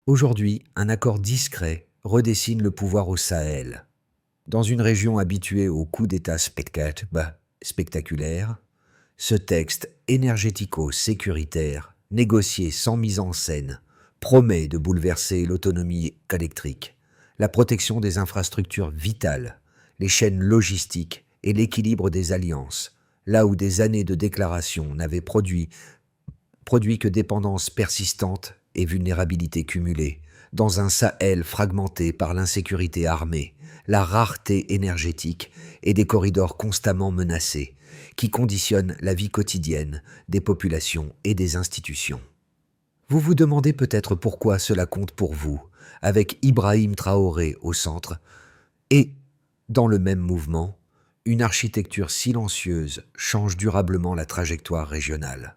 Aujourd'hui, un accord discret redessine le pouvoir au Sahel. Dans une région habituée aux coups d'État spectaculaires, ce texte énergético-sécuritaire, négocié sans mise en scène, promet de bouleverser l'autonomie électrique, la protection des infrastructures vitales, les chaînes logistiques et l'équilibre des alliances, là où des années de déclarations n'avaient produit que dépendance persistante et vulnérabilité cumulée, dans un Sahel fragmenté par l'insécurité armée, la rareté énergétique et des corridors constamment menacés, qui conditionnent la vie quotidienne des populations et des institutions. Vous vous demandez peut-être pourquoi cela compte pour vous, avec Ibrahim Traoré au centre, et, dans le même mouvement, une architecture silencieuse change durablement la trajectoire régionale.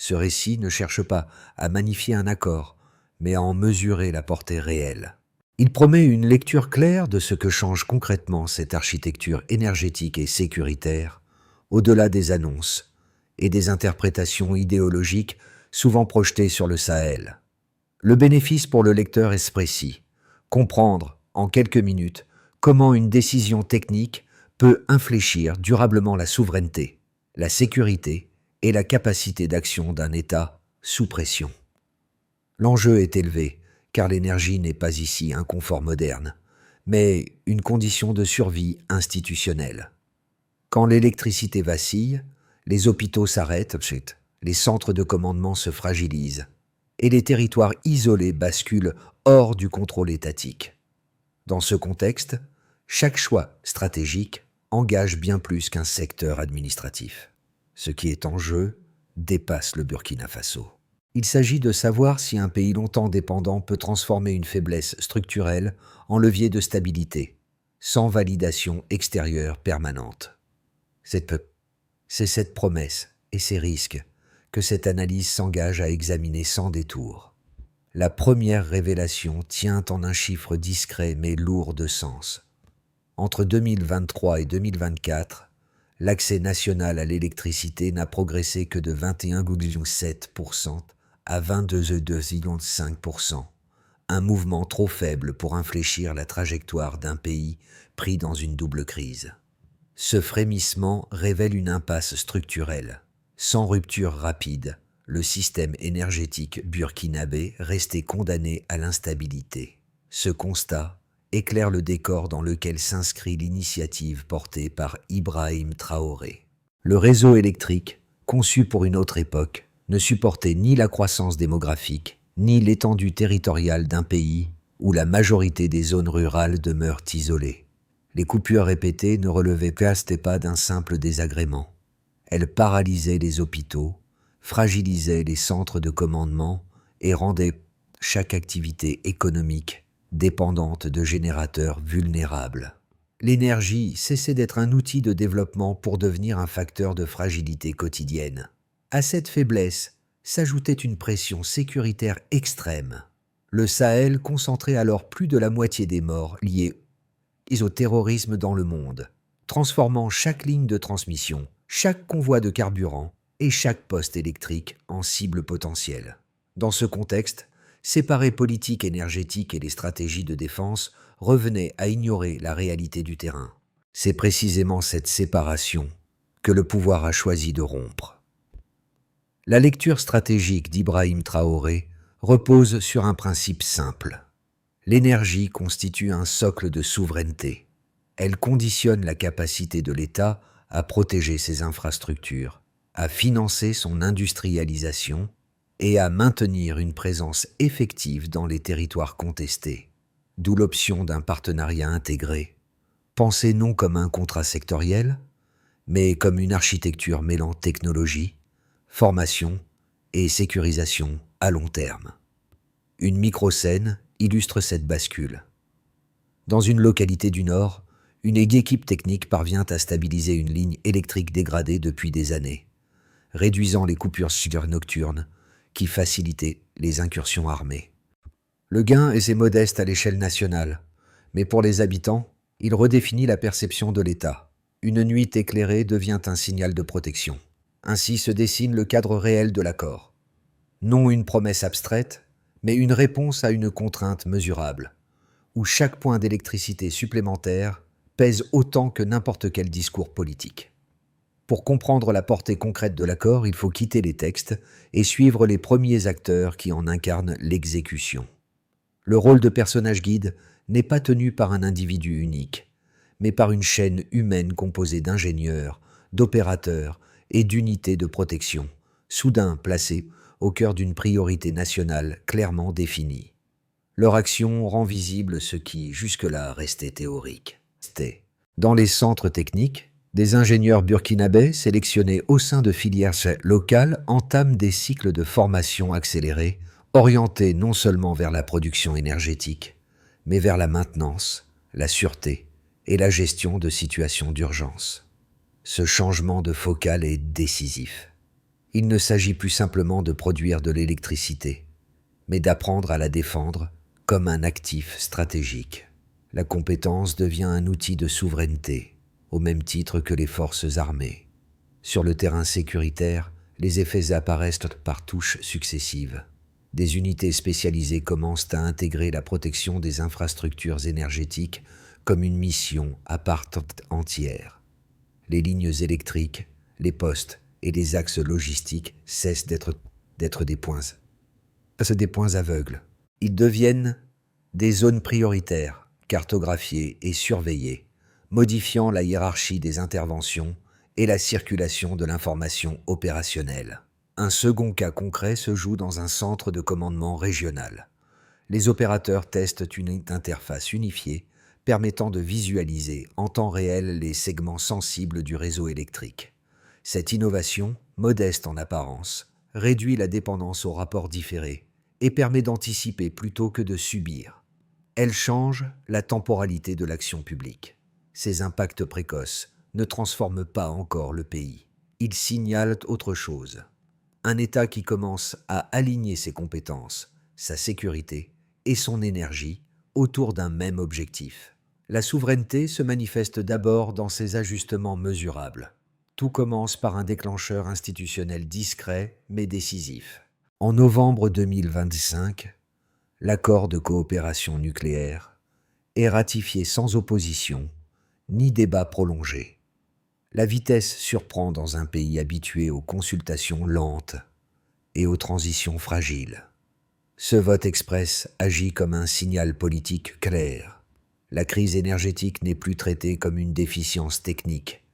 Ce récit ne cherche pas à magnifier un accord, mais à en mesurer la portée réelle. Il promet une lecture claire de ce que change concrètement cette architecture énergétique et sécuritaire, au-delà des annonces et des interprétations idéologiques souvent projetées sur le Sahel. Le bénéfice pour le lecteur est précis: comprendre, en quelques minutes, comment une décision technique peut infléchir durablement la souveraineté, la sécurité et la capacité d'action d'un État sous pression. L'enjeu est élevé, car l'énergie n'est pas ici un confort moderne, mais une condition de survie institutionnelle. Quand l'électricité vacille, les hôpitaux s'arrêtent, les centres de commandement se fragilisent, et les territoires isolés basculent hors du contrôle étatique. Dans ce contexte, chaque choix stratégique engage bien plus qu'un secteur administratif. Ce qui est en jeu dépasse le Burkina Faso. Il s'agit de savoir si un pays longtemps dépendant peut transformer une faiblesse structurelle en levier de stabilité, sans validation extérieure permanente. C'est cette promesse et ces risques que cette analyse s'engage à examiner sans détour. La première révélation tient en un chiffre discret mais lourd de sens. Entre 2023 et 2024, l'accès national à l'électricité n'a progressé que de 21,7% à 22,5%, un mouvement trop faible pour infléchir la trajectoire d'un pays pris dans une double crise. Ce frémissement révèle une impasse structurelle. Sans rupture rapide, le système énergétique burkinabé restait condamné à l'instabilité. Ce constat éclaire le décor dans lequel s'inscrit l'initiative portée par Ibrahim Traoré. Le réseau électrique, conçu pour une autre époque, ne supportait ni la croissance démographique, ni l'étendue territoriale d'un pays où la majorité des zones rurales demeurent isolées. Les coupures répétées ne relevaient pas d'un simple désagrément. Elles paralysaient les hôpitaux, fragilisaient les centres de commandement et rendaient chaque activité économique dépendante de générateurs vulnérables. L'énergie cessait d'être un outil de développement pour devenir un facteur de fragilité quotidienne. À cette faiblesse s'ajoutait une pression sécuritaire extrême. Le Sahel concentrait alors plus de la moitié des morts liés au terrorisme dans le monde, transformant chaque ligne de transmission, chaque convoi de carburant et chaque poste électrique en cible potentielle. Dans ce contexte, séparer politique énergétique et les stratégies de défense revenait à ignorer la réalité du terrain. C'est précisément cette séparation que le pouvoir a choisi de rompre. La lecture stratégique d'Ibrahim Traoré repose sur un principe simple. L'énergie constitue un socle de souveraineté. Elle conditionne la capacité de l'État à protéger ses infrastructures, à financer son industrialisation et à maintenir une présence effective dans les territoires contestés, d'où l'option d'un partenariat intégré, pensé non comme un contrat sectoriel, mais comme une architecture mêlant technologie, formation et sécurisation à long terme. Une microscène illustre cette bascule. Dans une localité du Nord, une équipe technique parvient à stabiliser une ligne électrique dégradée depuis des années, réduisant les coupures nocturnes qui facilitaient les incursions armées. Le gain est modeste à l'échelle nationale, mais pour les habitants, il redéfinit la perception de l'État. Une nuit éclairée devient un signal de protection. Ainsi se dessine le cadre réel de l'accord. Non une promesse abstraite, mais une réponse à une contrainte mesurable, où chaque point d'électricité supplémentaire pèse autant que n'importe quel discours politique. Pour comprendre la portée concrète de l'accord, il faut quitter les textes et suivre les premiers acteurs qui en incarnent l'exécution. Le rôle de personnage guide n'est pas tenu par un individu unique, mais par une chaîne humaine composée d'ingénieurs, d'opérateurs et d'unités de protection, soudain placées au cœur d'une priorité nationale clairement définie. Leur action rend visible ce qui, jusque-là, restait théorique. Dans les centres techniques, des ingénieurs burkinabés sélectionnés au sein de filières locales entament des cycles de formation accélérés, orientés non seulement vers la production énergétique, mais vers la maintenance, la sûreté et la gestion de situations d'urgence. Ce changement de focale est décisif. Il ne s'agit plus simplement de produire de l'électricité, mais d'apprendre à la défendre comme un actif stratégique. La compétence devient un outil de souveraineté, au même titre que les forces armées. Sur le terrain sécuritaire, les effets apparaissent par touches successives. Des unités spécialisées commencent à intégrer la protection des infrastructures énergétiques comme une mission à part entière. Les lignes électriques, les postes et les axes logistiques cessent d'être des points aveugles. Ils deviennent des zones prioritaires, cartographiées et surveillées, modifiant la hiérarchie des interventions et la circulation de l'information opérationnelle. Un second cas concret se joue dans un centre de commandement régional. Les opérateurs testent une interface unifiée permettant de visualiser en temps réel les segments sensibles du réseau électrique. Cette innovation, modeste en apparence, réduit la dépendance aux rapports différés et permet d'anticiper plutôt que de subir. Elle change la temporalité de l'action publique. Ces impacts précoces ne transforment pas encore le pays. Ils signalent autre chose. Un État qui commence à aligner ses compétences, sa sécurité et son énergie autour d'un même objectif. La souveraineté se manifeste d'abord dans ses ajustements mesurables. Tout commence par un déclencheur institutionnel discret mais décisif. En novembre 2025, l'accord de coopération nucléaire est ratifié sans opposition ni débat prolongé. La vitesse surprend dans un pays habitué aux consultations lentes et aux transitions fragiles. Ce vote express agit comme un signal politique clair. La crise énergétique n'est plus traitée comme une déficience technique,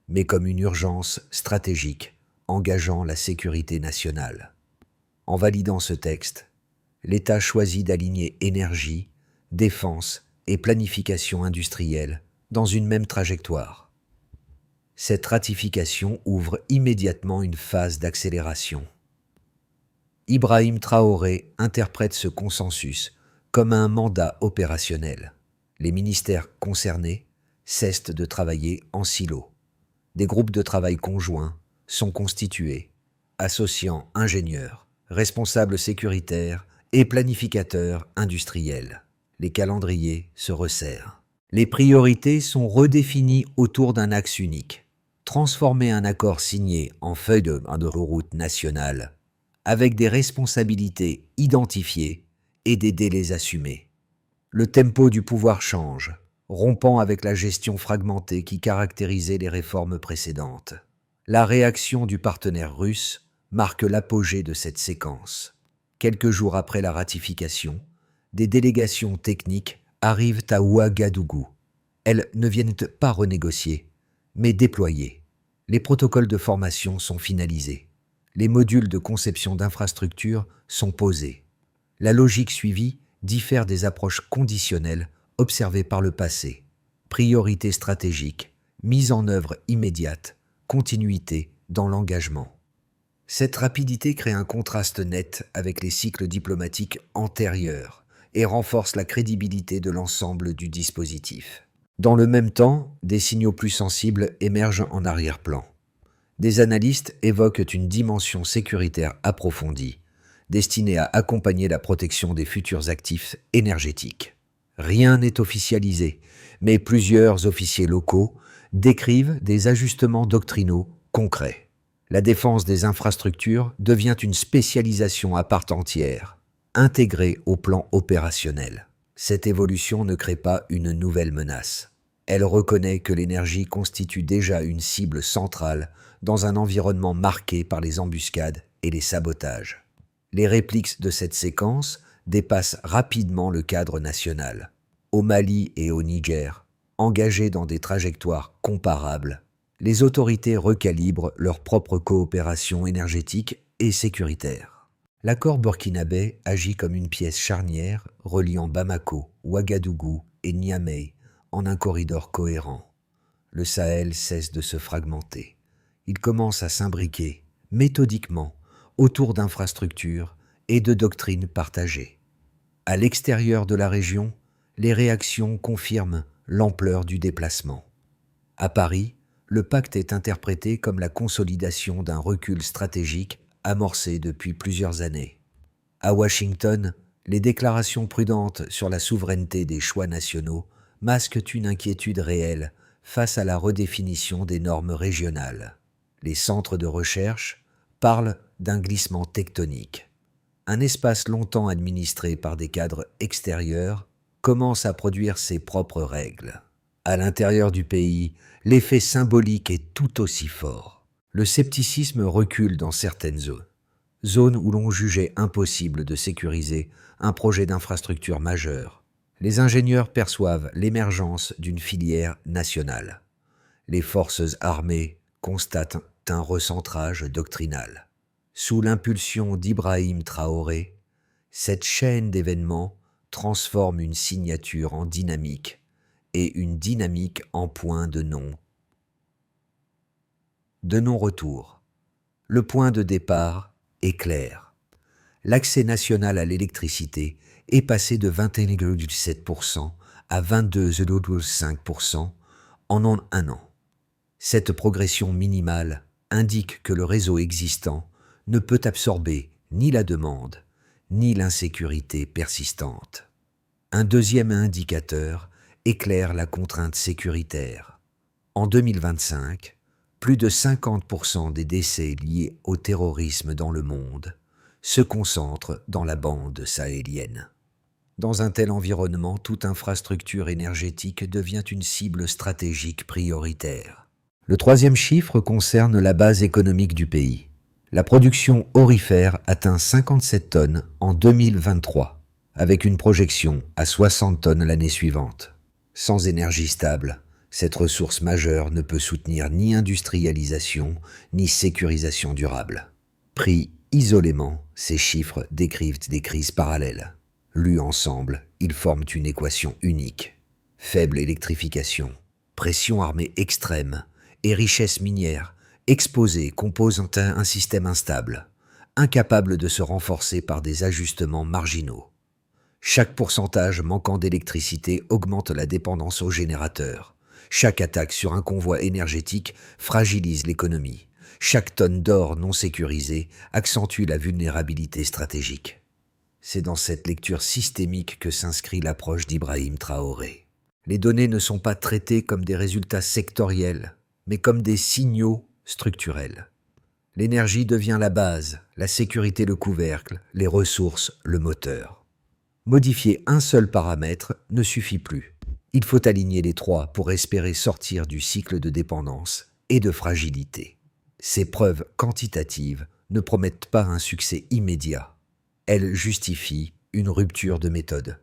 mais comme une urgence stratégique engageant la sécurité nationale. En validant ce texte, l'État choisit d'aligner énergie, défense et planification industrielle dans une même trajectoire. Cette ratification ouvre immédiatement une phase d'accélération. Ibrahim Traoré interprète ce consensus comme un mandat opérationnel. Les ministères concernés cessent de travailler en silo. Des groupes de travail conjoints sont constitués, associant ingénieurs, responsables sécuritaires et planificateurs industriels. Les calendriers se resserrent. Les priorités sont redéfinies autour d'un axe unique. Transformer un accord signé en feuille de route nationale avec des responsabilités identifiées et des délais assumés. Le tempo du pouvoir change, rompant avec la gestion fragmentée qui caractérisait les réformes précédentes. La réaction du partenaire russe marque l'apogée de cette séquence. Quelques jours après la ratification, des délégations techniques arrivent à Ouagadougou. Elles ne viennent pas renégocier, mais déployer. Les protocoles de formation sont finalisés. Les modules de conception d'infrastructures sont posés. La logique suivie diffère des approches conditionnelles observées par le passé. Priorité stratégique, mise en œuvre immédiate, continuité dans l'engagement. Cette rapidité crée un contraste net avec les cycles diplomatiques antérieurs et renforce la crédibilité de l'ensemble du dispositif. Dans le même temps, des signaux plus sensibles émergent en arrière-plan. Des analystes évoquent une dimension sécuritaire approfondie, destinée à accompagner la protection des futurs actifs énergétiques. Rien n'est officialisé, mais plusieurs officiers locaux décrivent des ajustements doctrinaux concrets. La défense des infrastructures devient une spécialisation à part entière. intégrée au plan opérationnel. Cette évolution ne crée pas une nouvelle menace. Elle reconnaît que l'énergie constitue déjà une cible centrale dans un environnement marqué par les embuscades et les sabotages. Les répliques de cette séquence dépassent rapidement le cadre national. Au Mali et au Niger, engagés dans des trajectoires comparables, les autorités recalibrent leur propre coopération énergétique et sécuritaire. L'accord burkinabé agit comme une pièce charnière reliant Bamako, Ouagadougou et Niamey en un corridor cohérent. Le Sahel cesse de se fragmenter. Il commence à s'imbriquer, méthodiquement, autour d'infrastructures et de doctrines partagées. À l'extérieur de la région, les réactions confirment l'ampleur du déplacement. À Paris, le pacte est interprété comme la consolidation d'un recul stratégique amorcé depuis plusieurs années. À Washington, les déclarations prudentes sur la souveraineté des choix nationaux masquent une inquiétude réelle face à la redéfinition des normes régionales. Les centres de recherche parlent d'un glissement tectonique. Un espace longtemps administré par des cadres extérieurs commence à produire ses propres règles. À l'intérieur du pays, l'effet symbolique est tout aussi fort. Le scepticisme recule dans certaines zones où l'on jugeait impossible de sécuriser un projet d'infrastructure majeur. Les ingénieurs perçoivent l'émergence d'une filière nationale. Les forces armées constatent un recentrage doctrinal. Sous l'impulsion d'Ibrahim Traoré, cette chaîne d'événements transforme une signature en dynamique et une dynamique en point de non-retour. Le point de départ est clair. L'accès national à l'électricité est passé de 21,7% à 22,5% en un an. Cette progression minimale indique que le réseau existant ne peut absorber ni la demande, ni l'insécurité persistante. Un deuxième indicateur éclaire la contrainte sécuritaire. En 2025, plus de 50% des décès liés au terrorisme dans le monde se concentrent dans la bande sahélienne. Dans un tel environnement, toute infrastructure énergétique devient une cible stratégique prioritaire. Le troisième chiffre concerne la base économique du pays. La production aurifère atteint 57 tonnes en 2023, avec une projection à 60 tonnes l'année suivante. Sans énergie stable, cette ressource majeure ne peut soutenir ni industrialisation, ni sécurisation durable. Pris isolément, ces chiffres décrivent des crises parallèles. Lus ensemble, ils forment une équation unique. Faible électrification, pression armée extrême et richesse minière exposées composent un système instable, incapable de se renforcer par des ajustements marginaux. Chaque pourcentage manquant d'électricité augmente la dépendance aux générateurs. Chaque attaque sur un convoi énergétique fragilise l'économie. Chaque tonne d'or non sécurisée accentue la vulnérabilité stratégique. C'est dans cette lecture systémique que s'inscrit l'approche d'Ibrahim Traoré. Les données ne sont pas traitées comme des résultats sectoriels, mais comme des signaux structurels. L'énergie devient la base, la sécurité le couvercle, les ressources le moteur. Modifier un seul paramètre ne suffit plus. Il faut aligner les trois pour espérer sortir du cycle de dépendance et de fragilité. Ces preuves quantitatives ne promettent pas un succès immédiat. Elles justifient une rupture de méthode.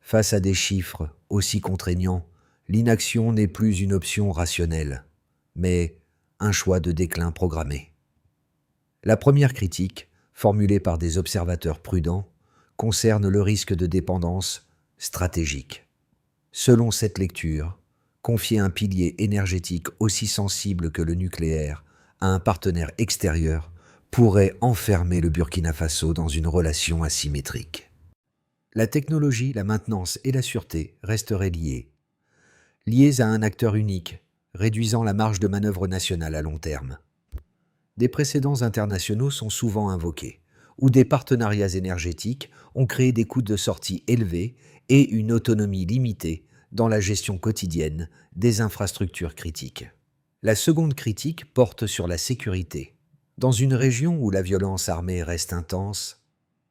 Face à des chiffres aussi contraignants, l'inaction n'est plus une option rationnelle, mais un choix de déclin programmé. La première critique, formulée par des observateurs prudents, concerne le risque de dépendance stratégique. Selon cette lecture, confier un pilier énergétique aussi sensible que le nucléaire à un partenaire extérieur pourrait enfermer le Burkina Faso dans une relation asymétrique. La technologie, la maintenance et la sûreté resteraient liées à un acteur unique, réduisant la marge de manœuvre nationale à long terme. Des précédents internationaux sont souvent invoqués, où des partenariats énergétiques ont créé des coûts de sortie élevés et une autonomie limitée dans la gestion quotidienne des infrastructures critiques. La seconde critique porte sur la sécurité. Dans une région où la violence armée reste intense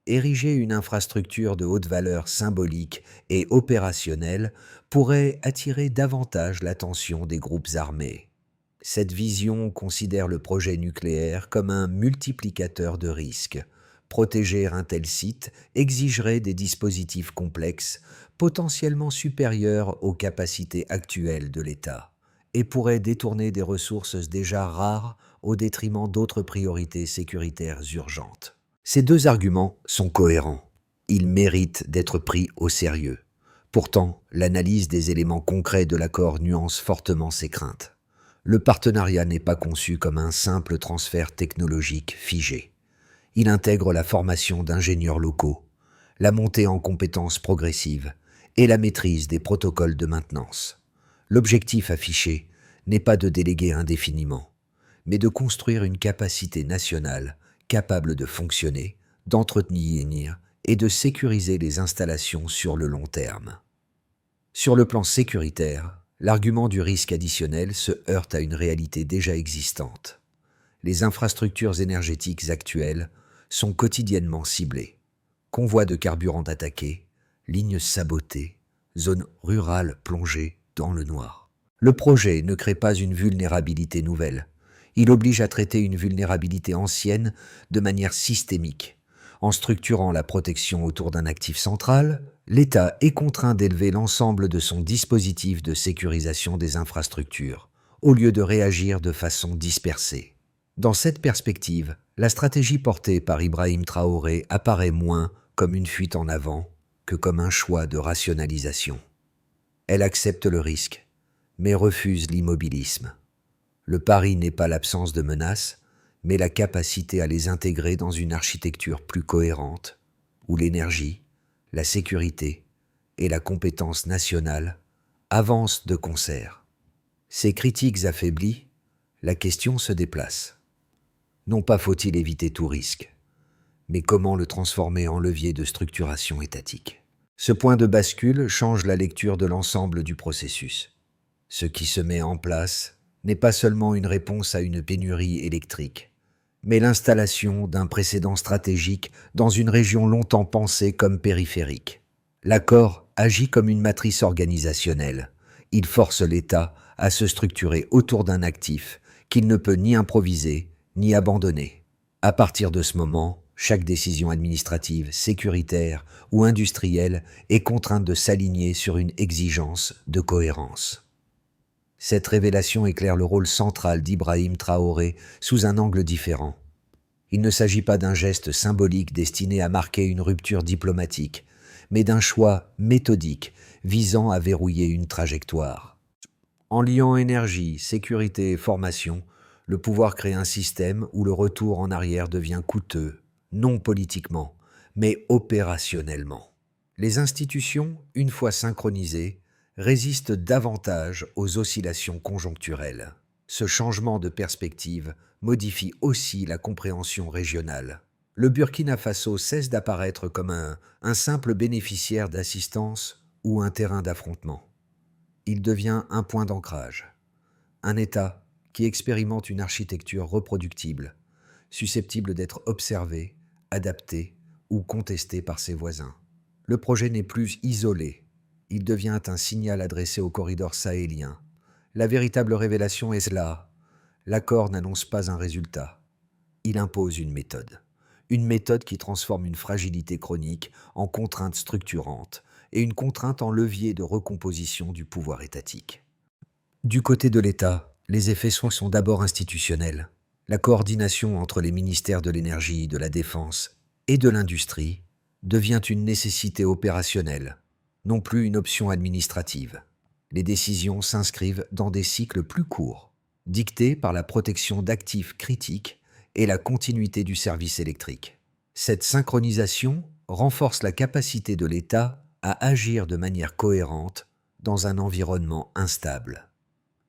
ériger une infrastructure de haute valeur symbolique et opérationnelle pourrait attirer davantage l'attention des groupes armés. Cette vision considère le projet nucléaire comme un multiplicateur de risques. Protéger un tel site exigerait des dispositifs complexes, potentiellement supérieurs aux capacités actuelles de l'État, et pourrait détourner des ressources déjà rares au détriment d'autres priorités sécuritaires urgentes. Ces deux arguments sont cohérents. Ils méritent d'être pris au sérieux. Pourtant, l'analyse des éléments concrets de l'accord nuance fortement ces craintes. Le partenariat n'est pas conçu comme un simple transfert technologique figé. Il intègre la formation d'ingénieurs locaux, la montée en compétences progressives et la maîtrise des protocoles de maintenance. L'objectif affiché n'est pas de déléguer indéfiniment, mais de construire une capacité nationale capable de fonctionner, d'entretenir et de sécuriser les installations sur le long terme. Sur le plan sécuritaire, l'argument du risque additionnel se heurte à une réalité déjà existante. Les infrastructures énergétiques actuelles sont quotidiennement ciblées. Convois de carburant attaqués, lignes sabotées, zones rurales plongées dans le noir. Le projet ne crée pas une vulnérabilité nouvelle. Il oblige à traiter une vulnérabilité ancienne de manière systémique. En structurant la protection autour d'un actif central, l'État est contraint d'élever l'ensemble de son dispositif de sécurisation des infrastructures, au lieu de réagir de façon dispersée. Dans cette perspective, la stratégie portée par Ibrahim Traoré apparaît moins comme une fuite en avant que comme un choix de rationalisation. Elle accepte le risque, mais refuse l'immobilisme. Le pari n'est pas l'absence de menaces, mais la capacité à les intégrer dans une architecture plus cohérente, où l'énergie, la sécurité et la compétence nationale avancent de concert. Ces critiques affaiblies, la question se déplace. Non pas faut-il éviter tout risque, mais comment le transformer en levier de structuration étatique. Ce point de bascule change la lecture de l'ensemble du processus. Ce qui se met en place n'est pas seulement une réponse à une pénurie électrique, mais l'installation d'un précédent stratégique dans une région longtemps pensée comme périphérique. L'accord agit comme une matrice organisationnelle. Il force l'État à se structurer autour d'un actif qu'il ne peut ni improviser ni abandonner. À partir de ce moment, chaque décision administrative, sécuritaire ou industrielle est contrainte de s'aligner sur une exigence de cohérence. Cette révélation éclaire le rôle central d'Ibrahim Traoré sous un angle différent. Il ne s'agit pas d'un geste symbolique destiné à marquer une rupture diplomatique, mais d'un choix méthodique visant à verrouiller une trajectoire. En liant énergie, sécurité et formation, le pouvoir crée un système où le retour en arrière devient coûteux, non politiquement, mais opérationnellement. Les institutions, une fois synchronisées, résistent davantage aux oscillations conjoncturelles. Ce changement de perspective modifie aussi la compréhension régionale. Le Burkina Faso cesse d'apparaître comme un simple bénéficiaire d'assistance ou un terrain d'affrontement. Il devient un point d'ancrage, un État qui expérimente une architecture reproductible, susceptible d'être observée, adaptée ou contestée par ses voisins. Le projet n'est plus isolé, il devient un signal adressé au corridor sahélien. La véritable révélation est là. L'accord n'annonce pas un résultat. Il impose une méthode qui transforme une fragilité chronique en contrainte structurante et une contrainte en levier de recomposition du pouvoir étatique. Du côté de l'État, les effets sont d'abord institutionnels. La coordination entre les ministères de l'énergie, de la défense et de l'industrie devient une nécessité opérationnelle, non plus une option administrative. Les décisions s'inscrivent dans des cycles plus courts, dictés par la protection d'actifs critiques et la continuité du service électrique. Cette synchronisation renforce la capacité de l'État à agir de manière cohérente dans un environnement instable.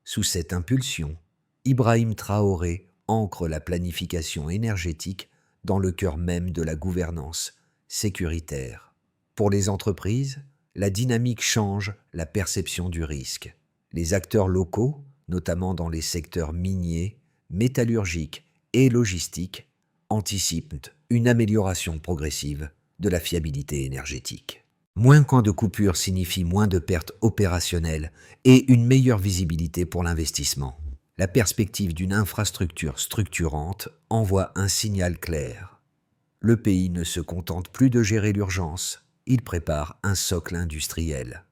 Sous cette impulsion, Ibrahim Traoré ancre la planification énergétique dans le cœur même de la gouvernance sécuritaire. Pour les entreprises, la dynamique change la perception du risque. Les acteurs locaux, notamment dans les secteurs miniers, métallurgiques et logistiques, anticipent une amélioration progressive de la fiabilité énergétique. Moins qu'en de coupures signifie moins de pertes opérationnelles et une meilleure visibilité pour l'investissement. La perspective d'une infrastructure structurante envoie un signal clair. Le pays ne se contente plus de gérer l'urgence, il prépare un socle industriel.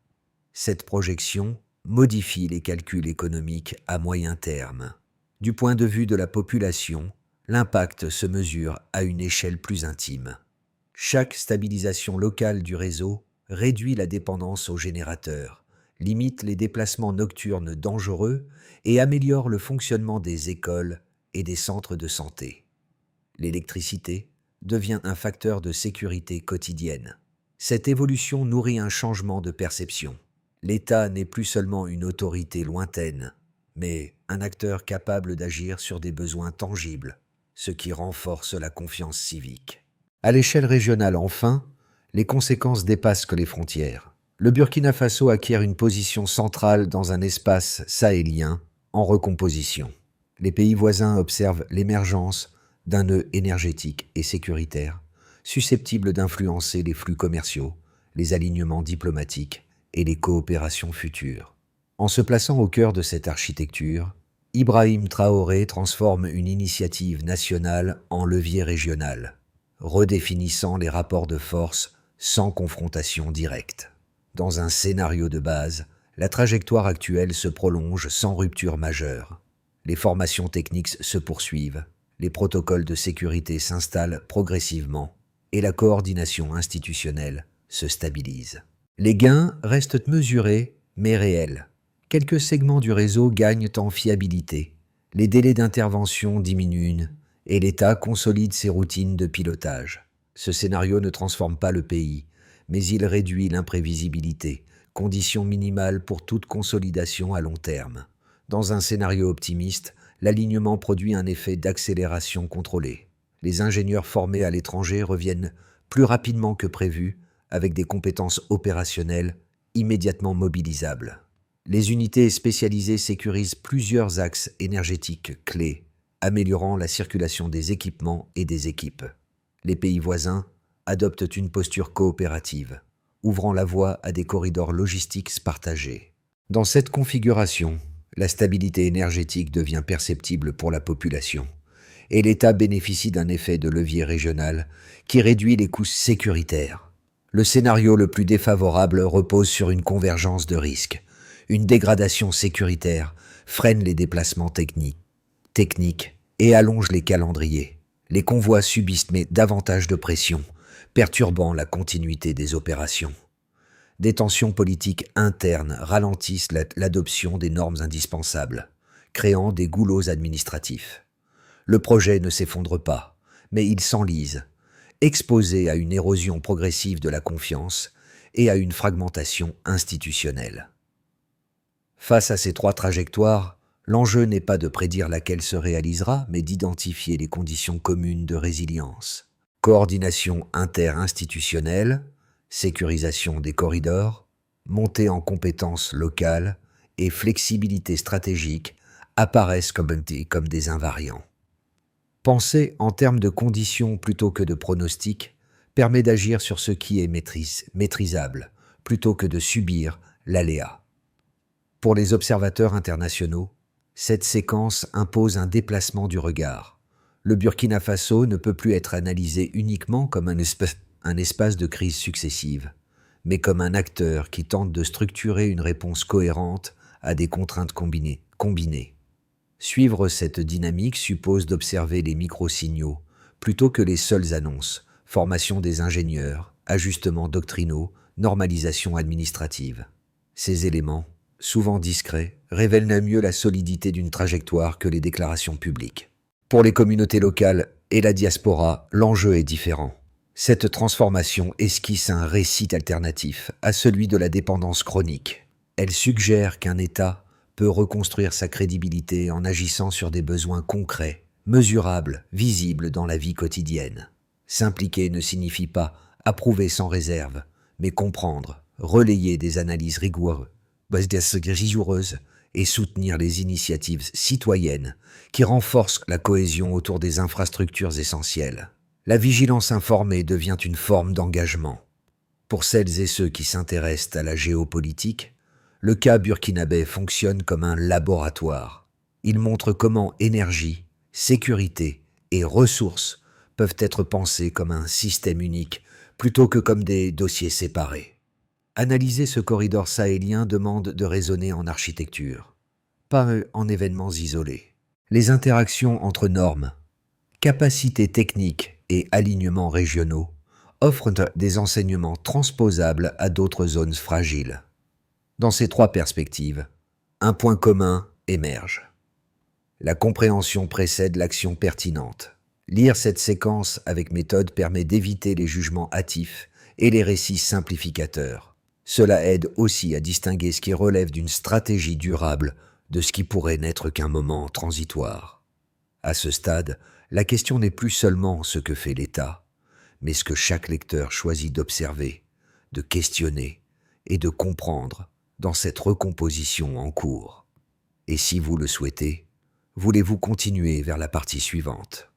Cette projection modifie les calculs économiques à moyen terme. Du point de vue de la population, l'impact se mesure à une échelle plus intime. Chaque stabilisation locale du réseau réduit la dépendance aux générateurs, limite les déplacements nocturnes dangereux et améliore le fonctionnement des écoles et des centres de santé. L'électricité devient un facteur de sécurité quotidienne. Cette évolution nourrit un changement de perception. L'État n'est plus seulement une autorité lointaine, mais un acteur capable d'agir sur des besoins tangibles, ce qui renforce la confiance civique. À l'échelle régionale, enfin, les conséquences dépassent que les frontières. Le Burkina Faso acquiert une position centrale dans un espace sahélien en recomposition. Les pays voisins observent l'émergence d'un nœud énergétique et sécuritaire, susceptible d'influencer les flux commerciaux, les alignements diplomatiques et les coopérations futures. En se plaçant au cœur de cette architecture, Ibrahim Traoré transforme une initiative nationale en levier régional, redéfinissant les rapports de force sans confrontation directe. Dans un scénario de base, la trajectoire actuelle se prolonge sans rupture majeure. Les formations techniques se poursuivent, les protocoles de sécurité s'installent progressivement et la coordination institutionnelle se stabilise. Les gains restent mesurés mais réels. Quelques segments du réseau gagnent en fiabilité, les délais d'intervention diminuent et l'État consolide ses routines de pilotage. Ce scénario ne transforme pas le pays, mais il réduit l'imprévisibilité, condition minimale pour toute consolidation à long terme. Dans un scénario optimiste, l'alignement produit un effet d'accélération contrôlée. Les ingénieurs formés à l'étranger reviennent plus rapidement que prévu, avec des compétences opérationnelles immédiatement mobilisables. Les unités spécialisées sécurisent plusieurs axes énergétiques clés, améliorant la circulation des équipements et des équipes. Les pays voisins adoptent une posture coopérative, ouvrant la voie à des corridors logistiques partagés. Dans cette configuration, la stabilité énergétique devient perceptible pour la population, et l'État bénéficie d'un effet de levier régional qui réduit les coûts sécuritaires. Le scénario le plus défavorable repose sur une convergence de risques. Une dégradation sécuritaire freine les déplacements techniques et allonge les calendriers. Les convois subissent davantage de pression, perturbant la continuité des opérations. Des tensions politiques internes ralentissent l'adoption des normes indispensables, créant des goulots administratifs. Le projet ne s'effondre pas, mais il s'enlise, exposé à une érosion progressive de la confiance et à une fragmentation institutionnelle. Face à ces trois trajectoires, l'enjeu n'est pas de prédire laquelle se réalisera, mais d'identifier les conditions communes de résilience. Coordination inter-institutionnelle, sécurisation des corridors, montée en compétences locales et flexibilité stratégique apparaissent comme des invariants. Penser en termes de conditions plutôt que de pronostics permet d'agir sur ce qui est maîtrisable, plutôt que de subir l'aléa. Pour les observateurs internationaux, cette séquence impose un déplacement du regard. Le Burkina Faso ne peut plus être analysé uniquement comme un espace de crises successives, mais comme un acteur qui tente de structurer une réponse cohérente à des contraintes combinées. Suivre cette dynamique suppose d'observer les micro-signaux plutôt que les seules annonces, formation des ingénieurs, ajustements doctrinaux, normalisation administrative. Ces éléments, souvent discrets, révèlent mieux la solidité d'une trajectoire que les déclarations publiques. Pour les communautés locales et la diaspora, l'enjeu est différent. Cette transformation esquisse un récit alternatif à celui de la dépendance chronique. Elle suggère qu'un État peut reconstruire sa crédibilité en agissant sur des besoins concrets, mesurables, visibles dans la vie quotidienne. S'impliquer ne signifie pas approuver sans réserve, mais comprendre, relayer des analyses rigoureuses et soutenir les initiatives citoyennes qui renforcent la cohésion autour des infrastructures essentielles. La vigilance informée devient une forme d'engagement. Pour celles et ceux qui s'intéressent à la géopolitique, le cas burkinabé fonctionne comme un laboratoire. Il montre comment énergie, sécurité et ressources peuvent être pensés comme un système unique plutôt que comme des dossiers séparés. Analyser ce corridor sahélien demande de raisonner en architecture, pas en événements isolés. Les interactions entre normes, capacités techniques et alignements régionaux offrent des enseignements transposables à d'autres zones fragiles. Dans ces trois perspectives, un point commun émerge. La compréhension précède l'action pertinente. Lire cette séquence avec méthode permet d'éviter les jugements hâtifs et les récits simplificateurs. Cela aide aussi à distinguer ce qui relève d'une stratégie durable de ce qui pourrait n'être qu'un moment transitoire. À ce stade, la question n'est plus seulement ce que fait l'État, mais ce que chaque lecteur choisit d'observer, de questionner et de comprendre dans cette recomposition en cours. Et si vous le souhaitez, voulez-vous continuer vers la partie suivante?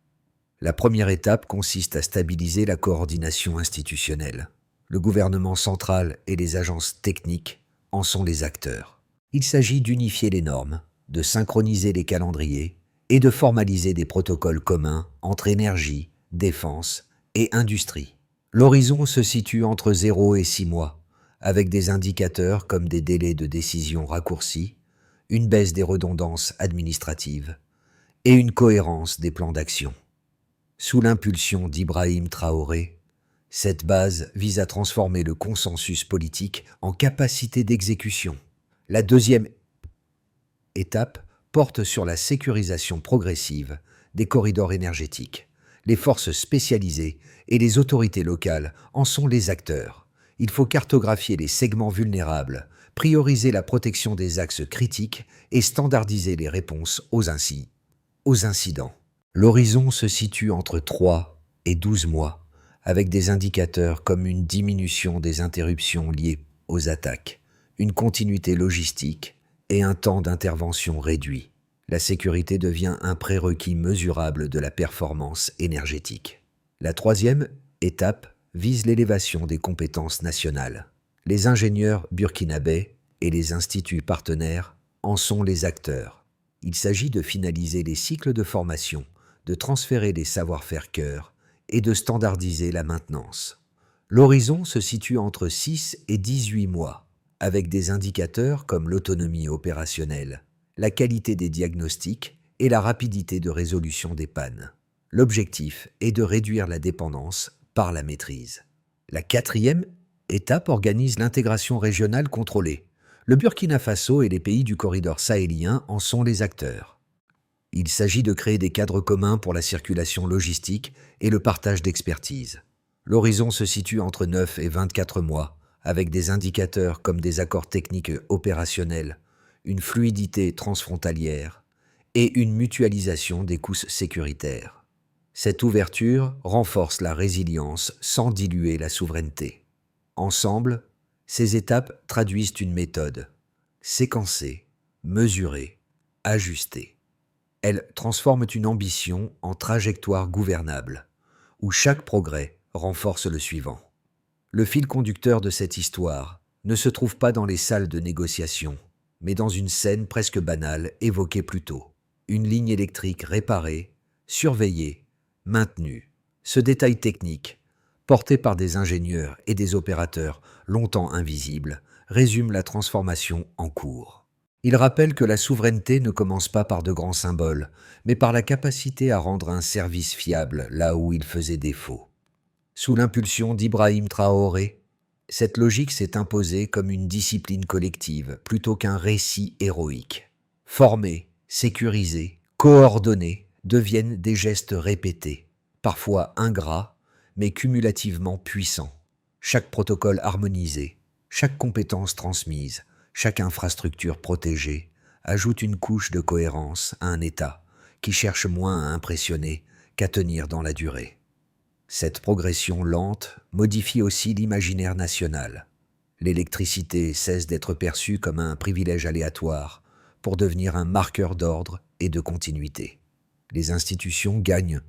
La première étape consiste à stabiliser la coordination institutionnelle. Le gouvernement central et les agences techniques en sont les acteurs. Il s'agit d'unifier les normes, de synchroniser les calendriers et de formaliser des protocoles communs entre énergie, défense et industrie. L'horizon se situe entre 0 et 6 mois, avec des indicateurs comme des délais de décision raccourcis, une baisse des redondances administratives et une cohérence des plans d'action. Sous l'impulsion d'Ibrahim Traoré, cette base vise à transformer le consensus politique en capacité d'exécution. La deuxième étape porte sur la sécurisation progressive des corridors énergétiques. Les forces spécialisées et les autorités locales en sont les acteurs. Il faut cartographier les segments vulnérables, prioriser la protection des axes critiques et standardiser les réponses aux incidents. L'horizon se situe entre 3 et 12 mois, avec des indicateurs comme une diminution des interruptions liées aux attaques, une continuité logistique et un temps d'intervention réduit. La sécurité devient un prérequis mesurable de la performance énergétique. La troisième étape vise l'élévation des compétences nationales. Les ingénieurs burkinabés et les instituts partenaires en sont les acteurs. Il s'agit de finaliser les cycles de formation, de transférer les savoir-faire cœur et de standardiser la maintenance. L'horizon se situe entre 6 et 18 mois, avec des indicateurs comme l'autonomie opérationnelle, la qualité des diagnostics et la rapidité de résolution des pannes. L'objectif est de réduire la dépendance par la maîtrise. La quatrième étape organise l'intégration régionale contrôlée. Le Burkina Faso et les pays du corridor sahélien en sont les acteurs. Il s'agit de créer des cadres communs pour la circulation logistique et le partage d'expertise. L'horizon se situe entre 9 et 24 mois, avec des indicateurs comme des accords techniques opérationnels, une fluidité transfrontalière et une mutualisation des coûts sécuritaires. Cette ouverture renforce la résilience sans diluer la souveraineté. Ensemble, ces étapes traduisent une méthode séquencée, mesurée, ajustée. Elles transforment une ambition en trajectoire gouvernable, où chaque progrès renforce le suivant. Le fil conducteur de cette histoire ne se trouve pas dans les salles de négociation, mais dans une scène presque banale évoquée plus tôt. Une ligne électrique réparée, surveillée, maintenue. Ce détail technique, porté par des ingénieurs et des opérateurs longtemps invisibles, résume la transformation en cours. Il rappelle que la souveraineté ne commence pas par de grands symboles, mais par la capacité à rendre un service fiable là où il faisait défaut. Sous l'impulsion d'Ibrahim Traoré, cette logique s'est imposée comme une discipline collective plutôt qu'un récit héroïque. Former, sécuriser, coordonner deviennent des gestes répétés, parfois ingrats, mais cumulativement puissants. Chaque protocole harmonisé, chaque compétence transmise, chaque infrastructure protégée ajoute une couche de cohérence à un État qui cherche moins à impressionner qu'à tenir dans la durée. Cette progression lente modifie aussi l'imaginaire national. L'électricité cesse d'être perçue comme un privilège aléatoire pour devenir un marqueur d'ordre et de continuité. Les institutions gagnent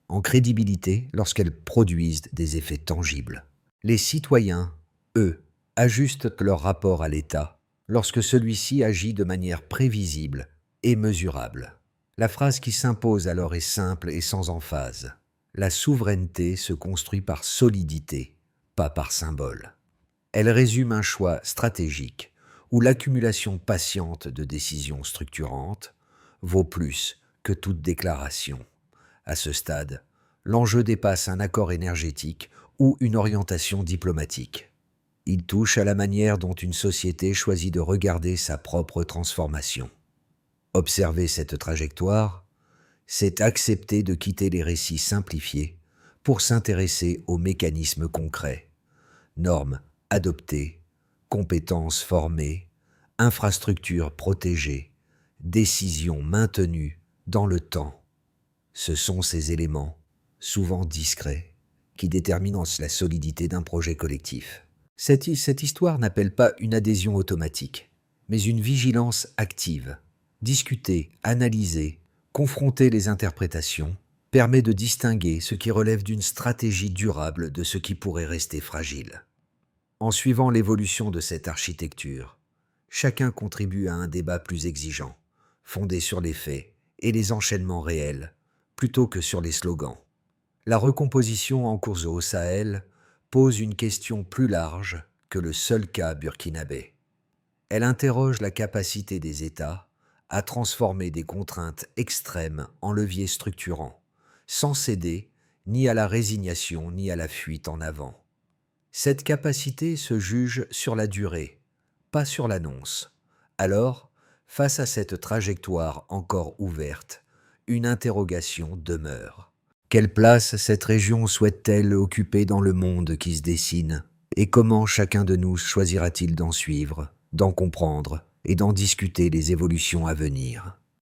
en crédibilité lorsqu'elles produisent des effets tangibles. Les citoyens, eux, ajustent leur rapport à l'État lorsque celui-ci agit de manière prévisible et mesurable. La phrase qui s'impose alors est simple et sans emphase. La souveraineté se construit par solidité, pas par symbole. Elle résume un choix stratégique où l'accumulation patiente de décisions structurantes vaut plus que toute déclaration. À ce stade, l'enjeu dépasse un accord énergétique ou une orientation diplomatique. Il touche à la manière dont une société choisit de regarder sa propre transformation. Observer cette trajectoire, c'est accepter de quitter les récits simplifiés pour s'intéresser aux mécanismes concrets. Normes adoptées, compétences formées, infrastructures protégées, décisions maintenues dans le temps. Ce sont ces éléments, souvent discrets, qui déterminent la solidité d'un projet collectif. Cette histoire n'appelle pas une adhésion automatique, mais une vigilance active. Discuter, analyser, confronter les interprétations permet de distinguer ce qui relève d'une stratégie durable de ce qui pourrait rester fragile. En suivant l'évolution de cette architecture, chacun contribue à un débat plus exigeant, fondé sur les faits et les enchaînements réels, plutôt que sur les slogans. La recomposition en cours au Sahel pose une question plus large que le seul cas burkinabé. Elle interroge la capacité des États à transformer des contraintes extrêmes en leviers structurants, sans céder ni à la résignation ni à la fuite en avant. Cette capacité se juge sur la durée, pas sur l'annonce. Alors, face à cette trajectoire encore ouverte, une interrogation demeure. Quelle place cette région souhaite-t-elle occuper dans le monde qui se dessine? Et comment chacun de nous choisira-t-il d'en suivre, d'en comprendre et d'en discuter les évolutions à venir?